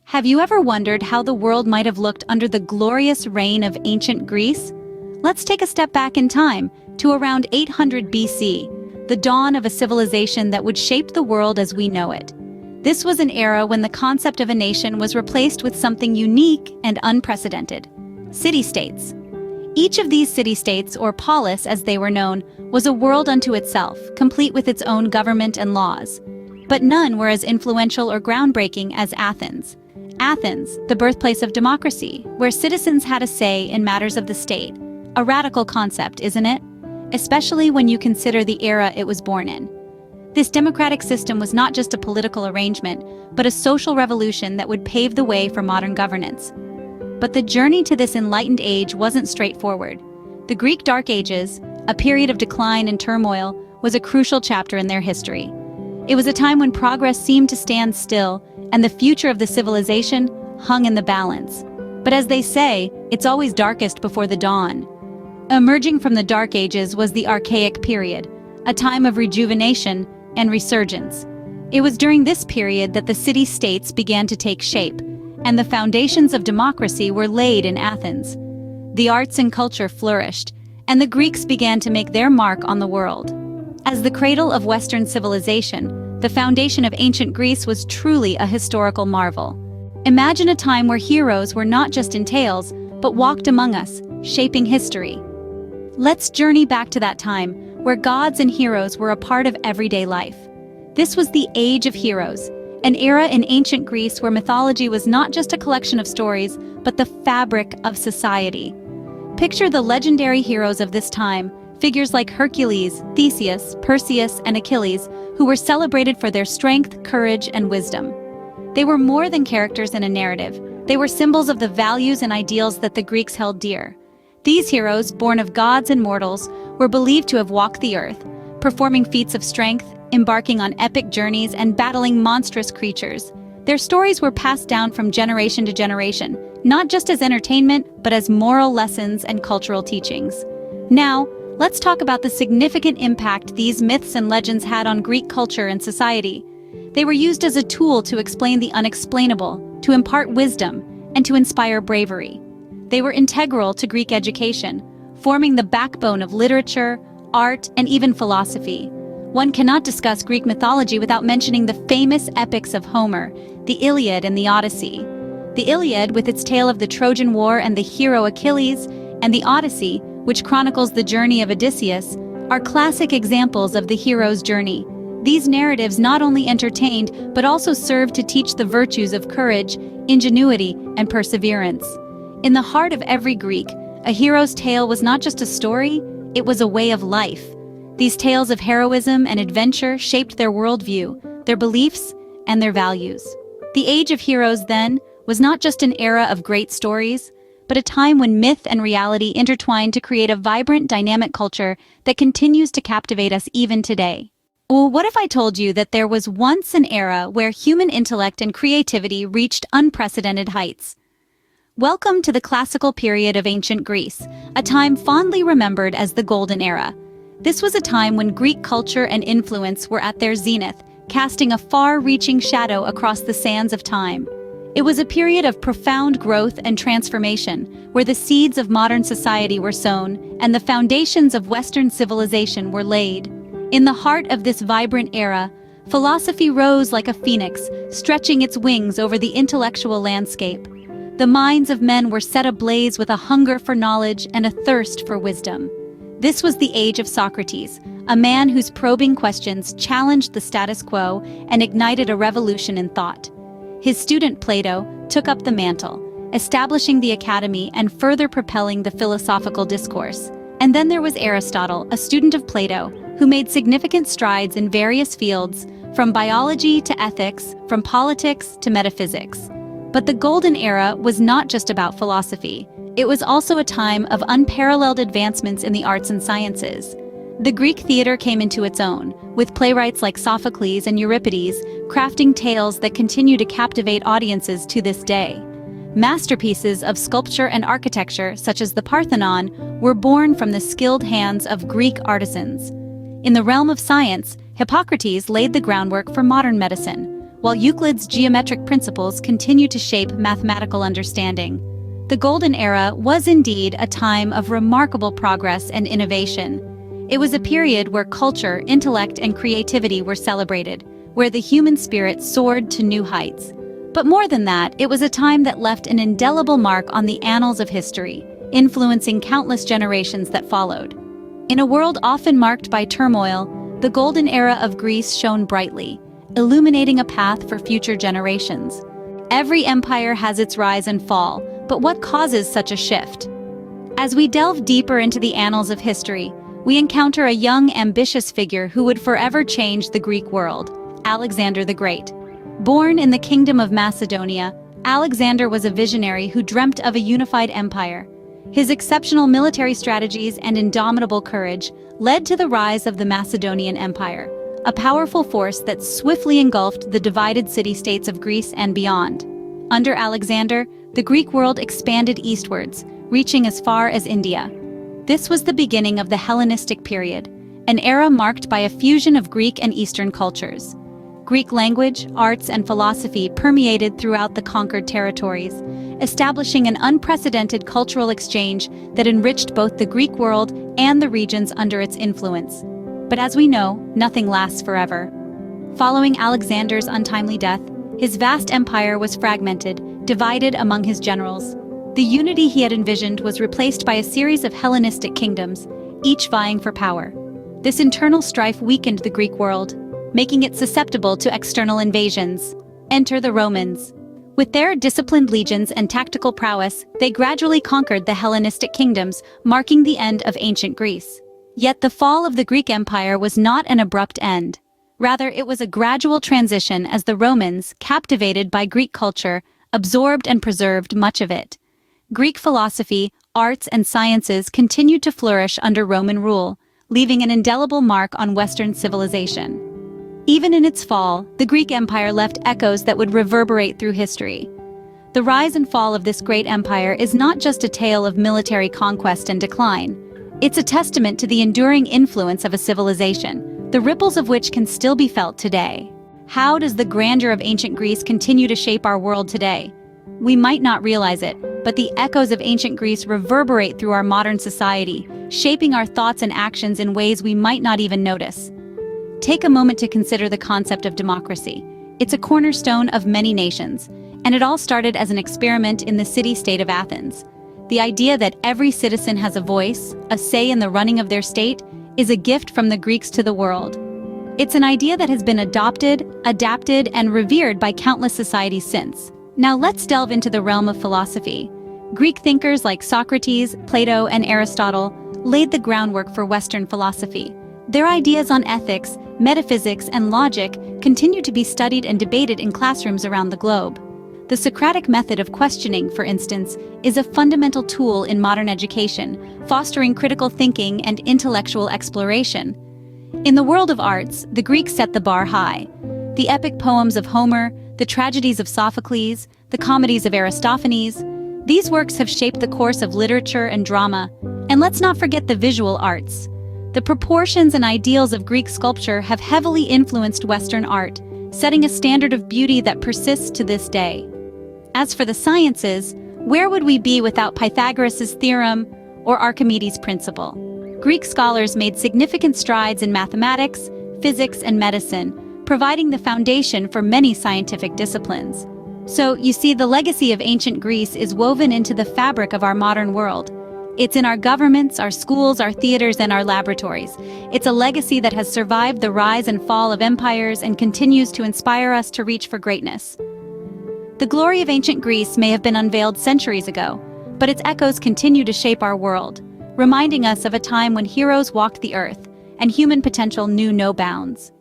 Have you ever wondered how the world might have looked under the glorious reign of ancient Greece? Let's take a step back in time to around 800 BC, the dawn of a civilization that would shape the world as we know it. This was an era when the concept of a nation was replaced with something unique and unprecedented: city-states. Each of these city-states, or polis as they were known, was a world unto itself, complete with its own government and laws. But none were as influential or groundbreaking as Athens. Athens, the birthplace of democracy, where citizens had a say in matters of the state. A radical concept, isn't it? Especially when you consider the era it was born in. This democratic system was not just a political arrangement, but a social revolution that would pave the way for modern governance. But the journey to this enlightened age wasn't straightforward. The Greek Dark Ages, a period of decline and turmoil, was a crucial chapter in their history. It was a time when progress seemed to stand still, and the future of the civilization hung in the balance. But as they say, it's always darkest before the dawn. Emerging from the Dark Ages was the Archaic period, a time of rejuvenation and resurgence. It was during this period that the city-states began to take shape, and the foundations of democracy were laid in Athens. The arts and culture flourished, and the Greeks began to make their mark on the world. As the cradle of Western civilization, the foundation of ancient Greece was truly a historical marvel. Imagine a time where heroes were not just in tales, but walked among us, shaping history. Let's journey back to that time, where gods and heroes were a part of everyday life. This was the Age of Heroes, an era in ancient Greece where mythology was not just a collection of stories, but the fabric of society. Picture the legendary heroes of this time, figures like Hercules, Theseus, Perseus, and Achilles, who were celebrated for their strength, courage, and wisdom. They were more than characters in a narrative. They were symbols of the values and ideals that the Greeks held dear. These heroes, born of gods and mortals, were believed to have walked the earth, performing feats of strength, embarking on epic journeys, and battling monstrous creatures. Their stories were passed down from generation to generation, not just as entertainment, but as moral lessons and cultural teachings. Now, let's talk about the significant impact these myths and legends had on Greek culture and society. They were used as a tool to explain the unexplainable, to impart wisdom, and to inspire bravery. They were integral to Greek education, forming the backbone of literature, art, and even philosophy. One cannot discuss Greek mythology without mentioning the famous epics of Homer, the Iliad and the Odyssey. The Iliad, with its tale of the Trojan War and the hero Achilles, and the Odyssey, which chronicles the journey of Odysseus, are classic examples of the hero's journey. These narratives not only entertained, but also served to teach the virtues of courage, ingenuity, and perseverance. In the heart of every Greek, a hero's tale was not just a story, it was a way of life. These tales of heroism and adventure shaped their worldview, their beliefs, and their values. The Age of Heroes, then, was not just an era of great stories, but a time when myth and reality intertwined to create a vibrant, dynamic culture that continues to captivate us even today. Well, what if I told you that there was once an era where human intellect and creativity reached unprecedented heights? Welcome to the classical period of ancient Greece, a time fondly remembered as the Golden Era. This was a time when Greek culture and influence were at their zenith, casting a far-reaching shadow across the sands of time. It was a period of profound growth and transformation, where the seeds of modern society were sown and the foundations of Western civilization were laid. In the heart of this vibrant era, philosophy rose like a phoenix, stretching its wings over the intellectual landscape. The minds of men were set ablaze with a hunger for knowledge and a thirst for wisdom. This was the age of Socrates, a man whose probing questions challenged the status quo and ignited a revolution in thought. His student Plato took up the mantle, establishing the academy and further propelling the philosophical discourse. And then there was Aristotle, a student of Plato, who made significant strides in various fields, from biology to ethics, from politics to metaphysics. But the Golden Era was not just about philosophy. It was also a time of unparalleled advancements in the arts and sciences. The Greek theater came into its own, with playwrights like Sophocles and Euripides crafting tales that continue to captivate audiences to this day. Masterpieces of sculpture and architecture, such as the Parthenon, were born from the skilled hands of Greek artisans. In the realm of science, Hippocrates laid the groundwork for modern medicine, while Euclid's geometric principles continue to shape mathematical understanding. The Golden Era was indeed a time of remarkable progress and innovation. It was a period where culture, intellect, and creativity were celebrated, where the human spirit soared to new heights. But more than that, it was a time that left an indelible mark on the annals of history, influencing countless generations that followed. In a world often marked by turmoil, the Golden Era of Greece shone brightly, illuminating a path for future generations. Every empire has its rise and fall, but what causes such a shift? As we delve deeper into the annals of history, we encounter a young, ambitious figure who would forever change the Greek world, Alexander the Great. Born in the Kingdom of Macedonia, Alexander was a visionary who dreamt of a unified empire. His exceptional military strategies and indomitable courage led to the rise of the Macedonian Empire, a powerful force that swiftly engulfed the divided city-states of Greece and beyond. Under Alexander, the Greek world expanded eastwards, reaching as far as India. This was the beginning of the Hellenistic period, an era marked by a fusion of Greek and Eastern cultures. Greek language, arts, and philosophy permeated throughout the conquered territories, establishing an unprecedented cultural exchange that enriched both the Greek world and the regions under its influence. But as we know, nothing lasts forever. Following Alexander's untimely death, his vast empire was fragmented, divided among his generals. The unity he had envisioned was replaced by a series of Hellenistic kingdoms, each vying for power. This internal strife weakened the Greek world, making it susceptible to external invasions. Enter the Romans. With their disciplined legions and tactical prowess, they gradually conquered the Hellenistic kingdoms, marking the end of ancient Greece. Yet the fall of the Greek Empire was not an abrupt end. Rather, it was a gradual transition as the Romans, captivated by Greek culture, absorbed and preserved much of it. Greek philosophy, arts, and sciences continued to flourish under Roman rule, leaving an indelible mark on Western civilization. Even in its fall, the Greek Empire left echoes that would reverberate through history. The rise and fall of this great empire is not just a tale of military conquest and decline. It's a testament to the enduring influence of a civilization, the ripples of which can still be felt today. How does the grandeur of ancient Greece continue to shape our world today? We might not realize it, but the echoes of ancient Greece reverberate through our modern society, shaping our thoughts and actions in ways we might not even notice. Take a moment to consider the concept of democracy. It's a cornerstone of many nations, and it all started as an experiment in the city-state of Athens. The idea that every citizen has a voice, a say in the running of their state, is a gift from the Greeks to the world. It's an idea that has been adopted, adapted, and revered by countless societies since. Now let's delve into the realm of philosophy. Greek thinkers like Socrates, Plato, and Aristotle laid the groundwork for Western philosophy. Their ideas on ethics, metaphysics, and logic continue to be studied and debated in classrooms around the globe. The Socratic method of questioning, for instance, is a fundamental tool in modern education, fostering critical thinking and intellectual exploration. In the world of arts, the Greeks set the bar high. The epic poems of Homer, the tragedies of Sophocles, the comedies of Aristophanes, these works have shaped the course of literature and drama. And let's not forget the visual arts. The proportions and ideals of Greek sculpture have heavily influenced Western art, setting a standard of beauty that persists to this day. As for the sciences, where would we be without Pythagoras' theorem or Archimedes' principle? Greek scholars made significant strides in mathematics, physics, and medicine, providing the foundation for many scientific disciplines. So, you see, the legacy of ancient Greece is woven into the fabric of our modern world. It's in our governments, our schools, our theaters, and our laboratories. It's a legacy that has survived the rise and fall of empires and continues to inspire us to reach for greatness. The glory of ancient Greece may have been unveiled centuries ago, but its echoes continue to shape our world, reminding us of a time when heroes walked the earth and human potential knew no bounds.